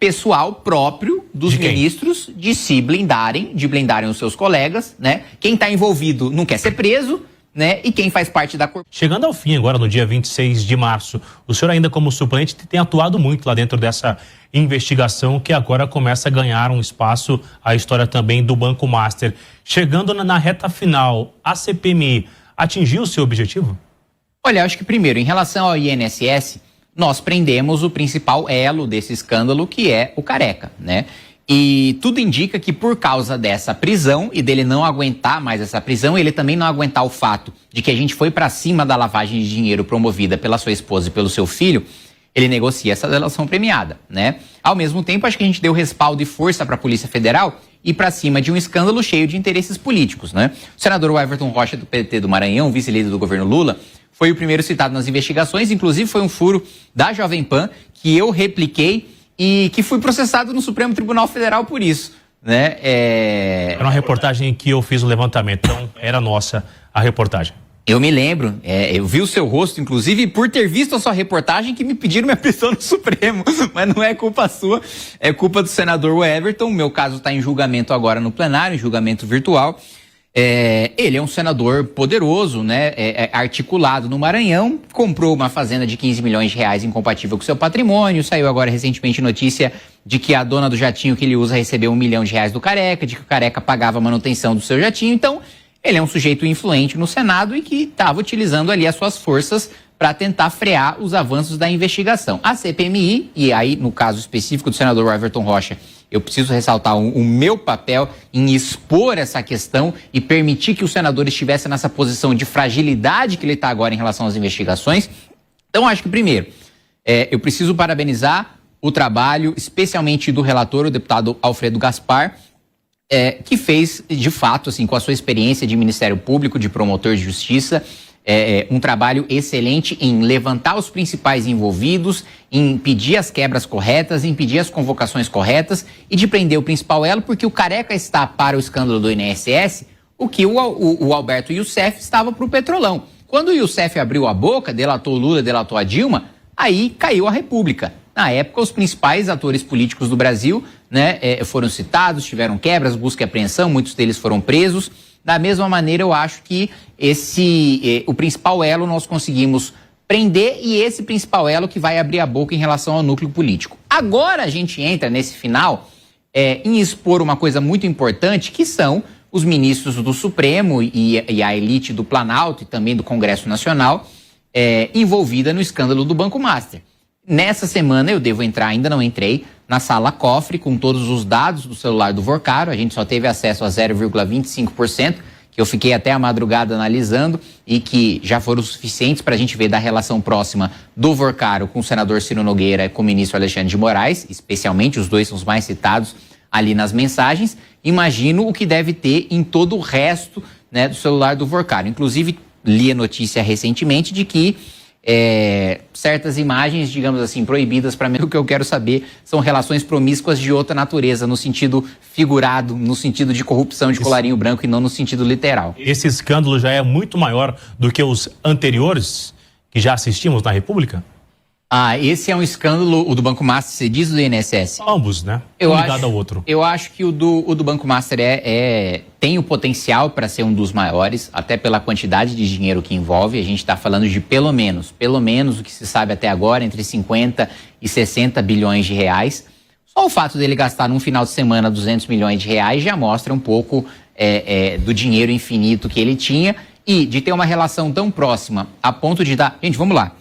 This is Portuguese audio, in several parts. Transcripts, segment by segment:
pessoal próprio dos ministros de se blindarem, de blindarem os seus colegas, né? Quem está envolvido não quer ser preso, né? E quem faz parte da corporação. Chegando ao fim agora, no dia 26 de março, o senhor ainda como suplente tem atuado muito lá dentro dessa investigação que agora começa a ganhar um espaço, a história também do Banco Master. Chegando na reta final, a CPMI atingiu o seu objetivo? Olha, acho que primeiro, em relação ao INSS, nós prendemos o principal elo desse escândalo, que é o Careca, né? E tudo indica que por causa dessa prisão e dele não aguentar mais essa prisão, ele também não aguentar o fato de que a gente foi para cima da lavagem de dinheiro promovida pela sua esposa e pelo seu filho, ele negocia essa delação premiada, né? Ao mesmo tempo, acho que a gente deu respaldo e força para a Polícia Federal ir para cima de um escândalo cheio de interesses políticos, né? O senador Everton Rocha, do PT do Maranhão, vice-líder do governo Lula, foi o primeiro citado nas investigações, inclusive foi um furo da Jovem Pan que eu repliquei e que fui processado no Supremo Tribunal Federal por isso, né? Era uma reportagem que eu fiz o levantamento, então era nossa a reportagem. Eu me lembro, eu vi o seu rosto, inclusive, por ter visto a sua reportagem, que me pediram minha prisão no Supremo, mas não é culpa sua, é culpa do senador Everton. O meu caso está em julgamento agora no plenário, em julgamento virtual. Ele é um senador poderoso, né, articulado no Maranhão, comprou uma fazenda de 15 milhões de reais incompatível com seu patrimônio, saiu agora recentemente notícia de que a dona do jatinho que ele usa recebeu R$1 milhão do Careca, de que o Careca pagava a manutenção do seu jatinho. Então, ele é um sujeito influente no Senado e que estava utilizando ali as suas forças para tentar frear os avanços da investigação. A CPMI, e aí no caso específico do senador Everton Rocha, eu preciso ressaltar o meu papel em expor essa questão e permitir que o senador estivesse nessa posição de fragilidade que ele está agora em relação às investigações. Então, acho que, primeiro, eu preciso parabenizar o trabalho, especialmente do relator, o deputado Alfredo Gaspar, que fez, de fato, assim, com a sua experiência de Ministério Público, de promotor de justiça, um trabalho excelente em levantar os principais envolvidos, em pedir as quebras corretas, em pedir as convocações corretas e de prender o principal elo, porque o Careca está para o escândalo do INSS o que o Alberto Youssef estava para o Petrolão. Quando o Youssef abriu a boca, delatou o Lula, delatou a Dilma, aí caiu a República. Na época, os principais atores políticos do Brasil, né, foram citados, tiveram quebras, busca e apreensão, muitos deles foram presos. Da mesma maneira, eu acho que o principal elo nós conseguimos prender e esse principal elo que vai abrir a boca em relação ao núcleo político. Agora a gente entra nesse final em expor uma coisa muito importante, que são os ministros do Supremo e a elite do Planalto e também do Congresso Nacional envolvida no escândalo do Banco Master. Nessa semana eu devo entrar, ainda não entrei, na sala cofre com todos os dados do celular do Vorcaro. A gente só teve acesso a 0,25%, que eu fiquei até a madrugada analisando e que já foram suficientes para a gente ver da relação próxima do Vorcaro com o senador Ciro Nogueira e com o ministro Alexandre de Moraes, especialmente, os dois são os mais citados ali nas mensagens. Imagino o que deve ter em todo o resto, né, do celular do Vorcaro. Inclusive, li a notícia recentemente de que certas imagens, digamos assim, proibidas, para mim, o que eu quero saber são relações promíscuas de outra natureza, no sentido figurado, no sentido de corrupção de colarinho branco e não no sentido literal. Esse escândalo já é muito maior do que os anteriores que já assistimos na República? Esse é um escândalo, o do Banco Master, você diz, do INSS? Ambos, né? Um ligado ao outro. Eu acho que o do Banco Master tem o potencial para ser um dos maiores, até pela quantidade de dinheiro que envolve. A gente está falando de pelo menos o que se sabe até agora, entre 50 e 60 bilhões de reais. Só o fato dele gastar num final de semana 200 milhões de reais já mostra um pouco do dinheiro infinito que ele tinha e de ter uma relação tão próxima a ponto de dar... Gente, vamos lá.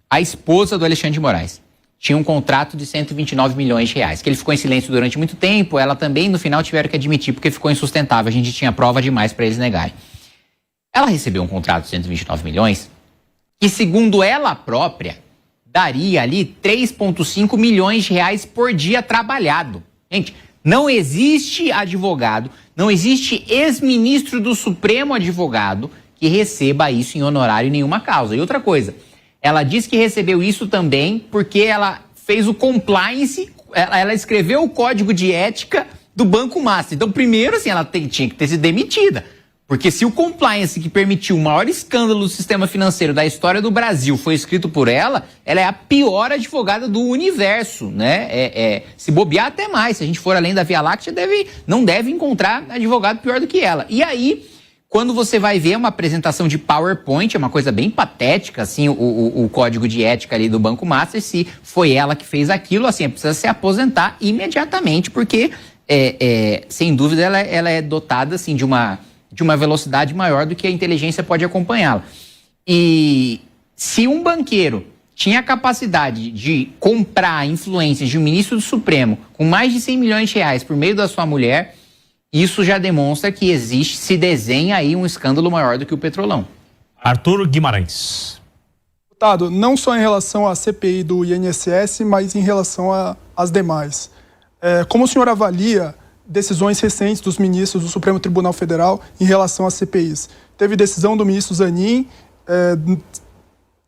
A esposa do Alexandre de Moraes tinha um contrato de 129 milhões de reais, que ele ficou em silêncio durante muito tempo. Ela também, no final, tiveram que admitir, porque ficou insustentável. A gente tinha prova demais para eles negarem. Ela recebeu um contrato de 129 milhões, que, segundo ela própria, daria ali 3,5 milhões de reais por dia trabalhado. Gente, não existe advogado, não existe ex-ministro do Supremo advogado que receba isso em honorário em nenhuma causa. E outra coisa... Ela diz que recebeu isso também porque ela fez o compliance, ela escreveu o código de ética do Banco Master. Então, primeiro, assim, ela tinha que ter sido demitida. Porque se o compliance que permitiu o maior escândalo do sistema financeiro da história do Brasil foi escrito por ela é a pior advogada do universo, né? Se bobear até mais, se a gente for além da Via Láctea, não deve encontrar advogado pior do que ela. E aí, quando você vai ver uma apresentação de PowerPoint, é uma coisa bem patética, assim, o código de ética ali do Banco Master, se foi ela que fez aquilo, assim, precisa se aposentar imediatamente, porque, sem dúvida, ela é dotada, assim, de uma velocidade maior do que a inteligência pode acompanhá-la. E se um banqueiro tinha a capacidade de comprar influências de um ministro do Supremo com mais de 100 milhões de reais por meio da sua mulher, isso já demonstra que se desenha aí um escândalo maior do que o Petrolão. Arthur Guimarães. Deputado, não só em relação à CPI do INSS, mas em relação às demais. Como o senhor avalia decisões recentes dos ministros do Supremo Tribunal Federal em relação às CPIs? Teve decisão do ministro Zanin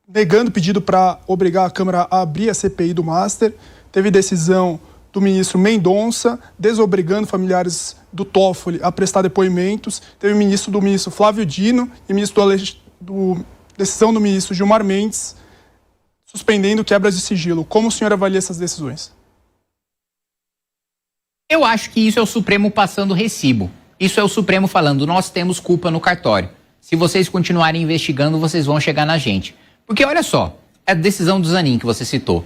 negando pedido para obrigar a Câmara a abrir a CPI do Master. Teve decisão do ministro Mendonça desobrigando familiares do Toffoli a prestar depoimentos. Teve do ministro Flávio Dino e decisão do ministro Gilmar Mendes suspendendo quebras de sigilo. Como o senhor avalia essas decisões? Eu acho que isso é o Supremo passando recibo. Isso é o Supremo falando, nós temos culpa no cartório. Se vocês continuarem investigando, vocês vão chegar na gente. Porque olha só, a decisão do Zanin que você citou.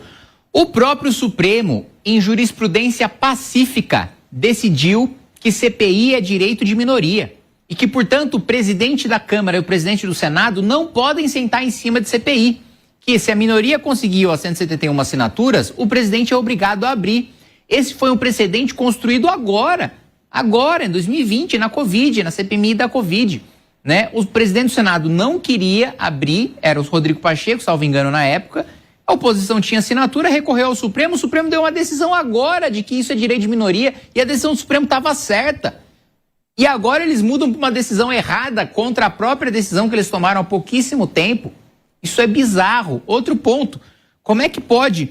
O próprio Supremo, em jurisprudência pacífica, decidiu que CPI é direito de minoria. E que, portanto, o presidente da Câmara e o presidente do Senado não podem sentar em cima de CPI. Que se a minoria conseguiu as 171 assinaturas, o presidente é obrigado a abrir. Esse foi um precedente construído agora, em 2020, na Covid, na CPMI da Covid, né? O presidente do Senado não queria abrir, era o Rodrigo Pacheco, salvo engano na época, a oposição tinha assinatura, recorreu ao Supremo, o Supremo deu uma decisão agora de que isso é direito de minoria e a decisão do Supremo estava certa. E agora eles mudam para uma decisão errada contra a própria decisão que eles tomaram há pouquíssimo tempo. Isso é bizarro. Outro ponto, como é que pode...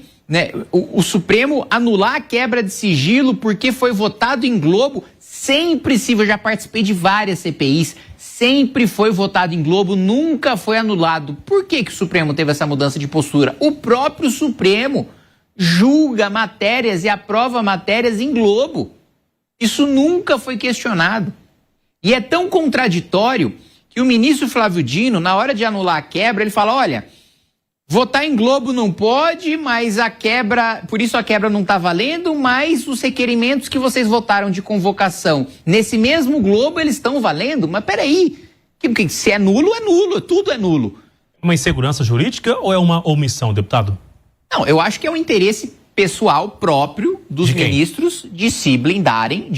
o Supremo anular a quebra de sigilo porque foi votado em Globo? Sempre, eu já participei de várias CPIs, sempre foi votado em Globo, nunca foi anulado. Por que o Supremo teve essa mudança de postura? O próprio Supremo julga matérias e aprova matérias em Globo. Isso nunca foi questionado. E é tão contraditório que o ministro Flávio Dino, na hora de anular a quebra, ele fala, olha... votar em Globo não pode, mas por isso a quebra não está valendo, mas os requerimentos que vocês votaram de convocação nesse mesmo Globo, eles estão valendo? Mas peraí, se é nulo, tudo é nulo. Uma insegurança jurídica ou é uma omissão, deputado? Não, eu acho que é um interesse pessoal próprio dos ministros de se blindarem,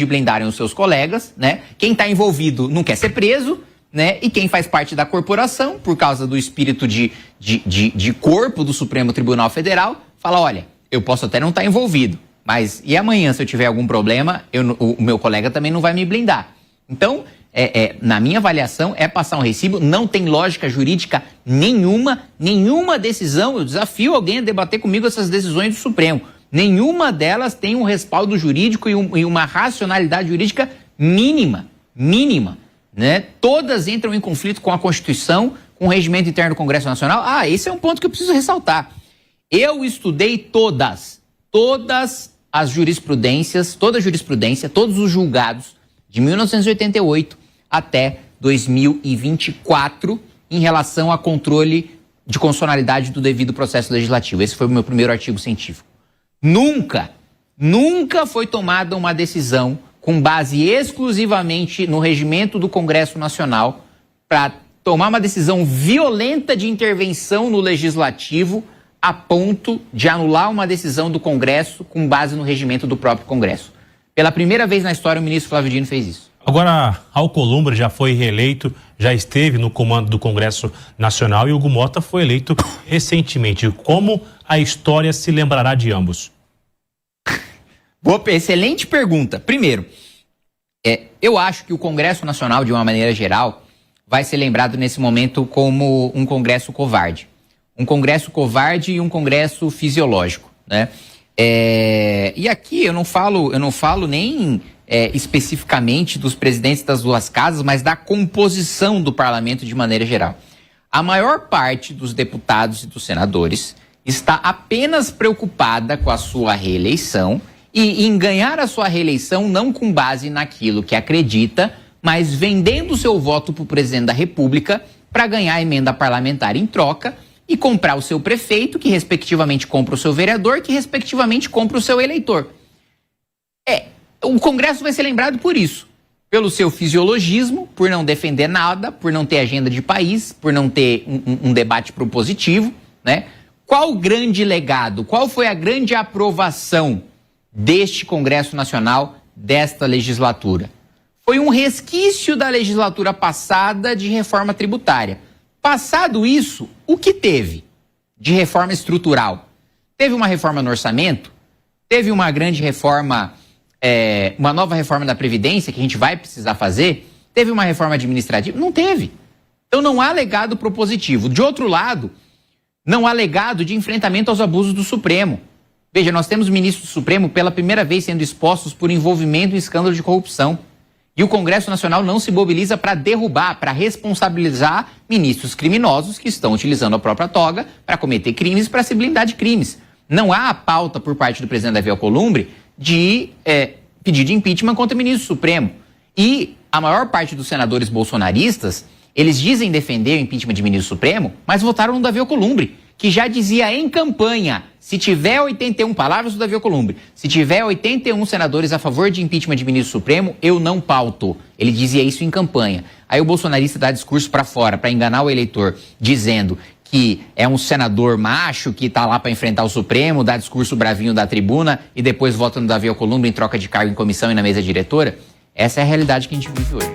os seus colegas, né? Quem está envolvido não quer ser preso, né? E quem faz parte da corporação, por causa do espírito de corpo do Supremo Tribunal Federal, fala, olha, eu posso até não estar envolvido, mas e amanhã se eu tiver algum problema, o meu colega também não vai me blindar. Então, na minha avaliação, é passar um recibo, não tem lógica jurídica nenhuma decisão, eu desafio alguém a debater comigo essas decisões do Supremo, nenhuma delas tem um respaldo jurídico e uma racionalidade jurídica mínima, né? Todas entram em conflito com a Constituição, com o regimento interno do Congresso Nacional. Esse é um ponto que eu preciso ressaltar. Eu estudei todas as jurisprudências, toda a jurisprudência, todos os julgados de 1988 até 2024 em relação a controle de constitucionalidade do devido processo legislativo. Esse foi o meu primeiro artigo científico. Nunca foi tomada uma decisão com base exclusivamente no regimento do Congresso Nacional, para tomar uma decisão violenta de intervenção no Legislativo a ponto de anular uma decisão do Congresso com base no regimento do próprio Congresso. Pela primeira vez na história, o ministro Flávio Dino fez isso. Agora, Alcolumbre já foi reeleito, já esteve no comando do Congresso Nacional e Hugo Mota foi eleito recentemente. Como a história se lembrará de ambos? Excelente pergunta. Primeiro, eu acho que o Congresso Nacional, de uma maneira geral, vai ser lembrado nesse momento como um Congresso covarde. Um Congresso covarde e um Congresso fisiológico, né? E aqui eu não falo nem especificamente dos presidentes das duas casas, mas da composição do parlamento de maneira geral. A maior parte dos deputados e dos senadores está apenas preocupada com a sua reeleição e em ganhar a sua reeleição não com base naquilo que acredita, mas vendendo seu voto para o presidente da República para ganhar a emenda parlamentar em troca e comprar o seu prefeito, que respectivamente compra o seu vereador, que respectivamente compra o seu eleitor. O Congresso vai ser lembrado por isso, pelo seu fisiologismo, por não defender nada, por não ter agenda de país, por não ter um debate propositivo, né? Qual o grande legado, qual foi a grande aprovação deste Congresso Nacional, desta legislatura? Foi um resquício da legislatura passada de reforma tributária. Passado isso, o que teve de reforma estrutural? Teve uma reforma no orçamento? Teve uma grande reforma, uma nova reforma da Previdência que a gente vai precisar fazer? Teve uma reforma administrativa? Não teve. Então não há legado propositivo. De outro lado, não há legado de enfrentamento aos abusos do Supremo. Veja, nós temos ministros do Supremo pela primeira vez sendo expostos por envolvimento em escândalo de corrupção. E o Congresso Nacional não se mobiliza para derrubar, para responsabilizar ministros criminosos que estão utilizando a própria toga para cometer crimes, para se blindar de crimes. Não há a pauta por parte do presidente Davi Alcolumbre de pedido de impeachment contra o ministro Supremo. E a maior parte dos senadores bolsonaristas, eles dizem defender o impeachment de ministro Supremo, mas votaram no Davi Alcolumbre, que já dizia em campanha, se tiver 81, palavras do Davi Alcolumbre, se tiver 81 senadores a favor de impeachment de ministro Supremo, eu não pauto. Ele dizia isso em campanha. Aí o bolsonarista dá discurso para fora, para enganar o eleitor, dizendo que é um senador macho que está lá para enfrentar o Supremo, dá discurso bravinho da tribuna e depois vota no Davi Alcolumbre em troca de cargo em comissão e na mesa diretora. Essa é a realidade que a gente vive hoje.